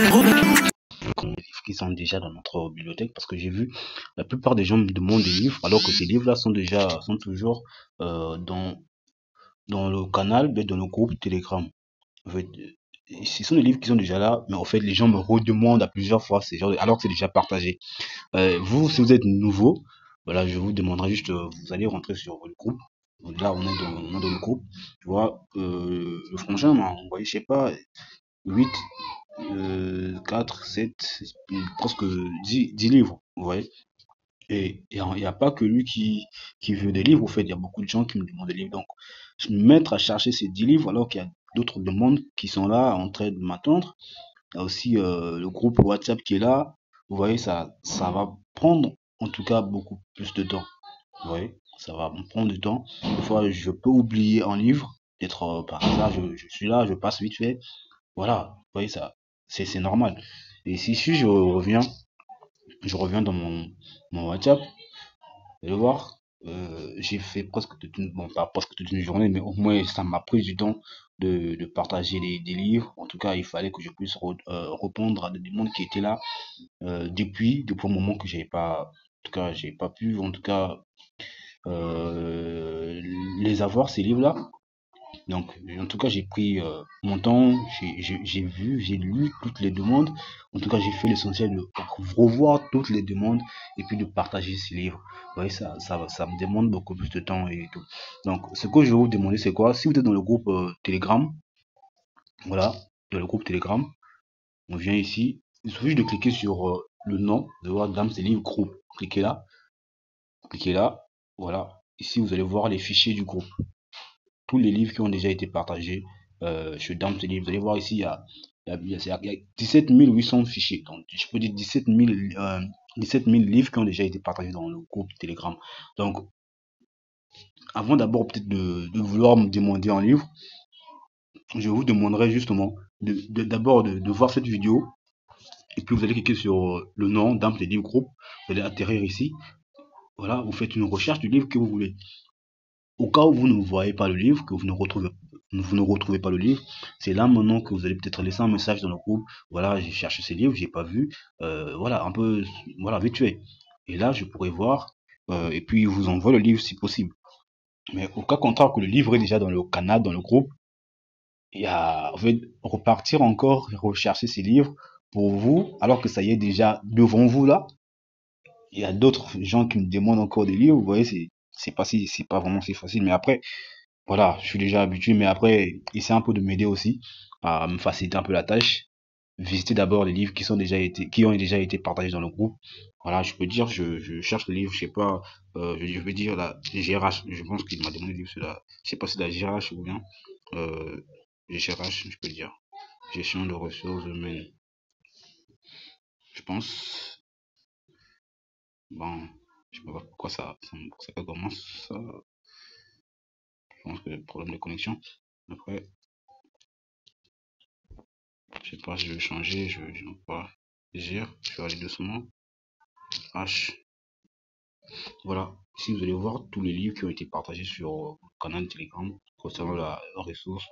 Les livres qui sont déjà dans notre bibliothèque, parce que j'ai vu la plupart des gens me demandent des livres, alors que ces livres-là sont toujours dans le canal, dans le groupe Telegram. En fait, ce sont des livres qui sont déjà là, mais en fait, les gens me redemandent à plusieurs fois alors que c'est déjà partagé. Vous, si vous êtes nouveau, voilà, je vous demanderai juste, vous allez rentrer sur le groupe. Donc là, on est dans le groupe. Tu vois, le frangin m'a envoyé, je sais pas, 8 4 7 presque 10 livres, vous voyez. Et il n'y a pas que lui qui veut des livres, au fait, il y a beaucoup de gens qui me demandent des livres. Donc, je me mettre à chercher ces 10 livres alors qu'il y a d'autres demandes qui sont là en train de m'attendre. Il y a aussi le groupe WhatsApp qui est là. Vous voyez, ça va prendre en tout cas beaucoup plus de temps. Vous voyez, ça va me prendre du temps. Des fois, je peux oublier un livre, peut-être par hasard, je suis là, je passe vite fait. Voilà, vous voyez, c'est normal. Et si je reviens dans mon WhatsApp, vous allez voir, j'ai fait presque bon, pas presque toute une journée, mais au moins ça m'a pris du temps de partager des livres. En tout cas, il fallait que je puisse répondre à des demandes qui étaient là depuis un moment que en tout cas, j'ai pas pu, en tout cas, euh, les avoir, ces livres-là. Donc, en tout cas, j'ai pris mon temps, j'ai vu, j'ai lu toutes les demandes. En tout cas, j'ai fait l'essentiel de revoir toutes les demandes et puis de partager ces livres. Vous voyez, ça me demande beaucoup plus de temps et tout. Donc, ce que je vais vous demander, c'est quoi? Si vous êtes dans le groupe Telegram, voilà, dans le groupe Telegram, on vient ici. Il suffit juste de cliquer sur le nom, de voir dans ces livres groupe. Cliquez là, voilà. Ici, vous allez voir les fichiers du groupe. Tous les livres qui ont déjà été partagés sur Dame Livres. Vous allez voir ici, il y a 17 800 fichiers. Donc, je peux dire 17 000 livres qui ont déjà été partagés dans le groupe Telegram. Donc, avant d'abord peut-être de vouloir me demander un livre, je vous demanderai justement d'abord de voir cette vidéo. Et puis, vous allez cliquer sur le nom Dame Livres Group. Vous allez atterrir ici. Voilà, vous faites une recherche du livre que vous voulez. Au cas où vous ne voyez pas le livre, que vous ne retrouvez pas le livre, c'est là maintenant que vous allez peut-être laisser un message dans le groupe. Voilà, j'ai cherché ces livres, j'ai pas vu. Voilà, un peu, voilà, vite fait. Et là, je pourrais voir, et puis vous envoie le livre si possible. Mais au cas contraire que le livre est déjà dans le canal, dans le groupe, il y a, en fait, repartir encore et rechercher ces livres pour vous, alors que ça y est déjà devant vous là. Il y a d'autres gens qui me demandent encore des livres. Vous voyez, c'est pas vraiment si facile. Mais après, voilà, je suis déjà habitué, mais après, essaie un peu de m'aider aussi à me faciliter un peu la tâche. Visiter d'abord les livres qui ont déjà été partagés dans le groupe. Voilà, je peux dire, je cherche le livre, je sais pas, je veux dire la GRH, je pense qu'il m'a demandé le livre sur je sais pas si c'est la GRH ou bien, euh, GRH, je peux dire. Gestion de ressources humaines. Je pense, bon, je sais pas pourquoi ça commence, ça. Je pense que problème de connexion. Après, je sais pas, je vais changer, je vais pas dire, je vais aller doucement. H. Voilà. Ici, vous allez voir tous les livres qui ont été partagés sur le canal Telegram concernant la ressource,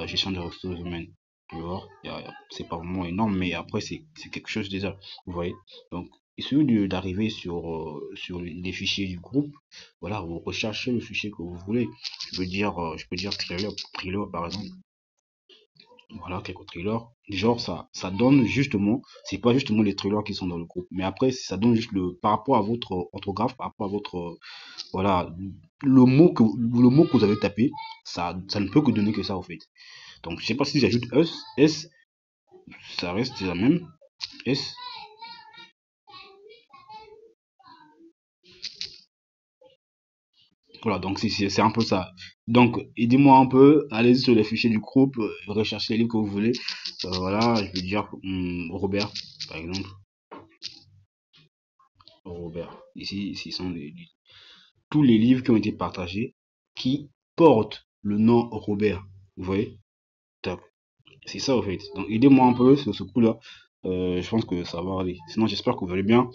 gestion des ressources humaines. Vous voyez, c'est pas vraiment énorme, mais après, c'est quelque chose déjà. Vous voyez. Donc, il suffit d'arriver sur les fichiers du groupe. Voilà, vous recherchez le fichier que vous voulez. Je peux dire thriller par exemple. Voilà, quelques trailers. Genre, ça donne justement, c'est pas justement les trailers qui sont dans le groupe, mais après, ça donne juste par rapport à votre orthographe, par rapport à votre, voilà, le mot que vous avez tapé, ça ne peut que donner que ça, en fait. Donc, je sais pas si j'ajoute S, ça reste la même, S. Voilà, donc c'est un peu ça. Donc, aidez-moi un peu, allez sur les fichiers du groupe, recherchez les livres que vous voulez. Voilà, je vais dire Robert, par exemple. Robert. Ici sont tous les livres qui ont été partagés qui portent le nom Robert. Vous voyez? Tac. C'est ça, en fait. Donc, aidez-moi un peu sur ce coup-là. Je pense que ça va aller. Sinon, j'espère que vous allez bien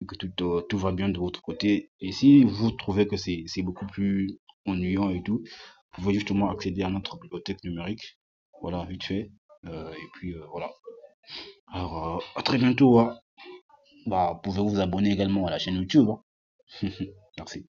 et que tout va bien de votre côté. Et si vous trouvez que c'est beaucoup plus ennuyant et tout, vous pouvez justement accéder à notre bibliothèque numérique. Voilà, vite fait. Et puis, voilà. Alors, Alors, à très bientôt. Hein. Bah, vous pouvez vous abonner également à la chaîne YouTube. Hein. Merci.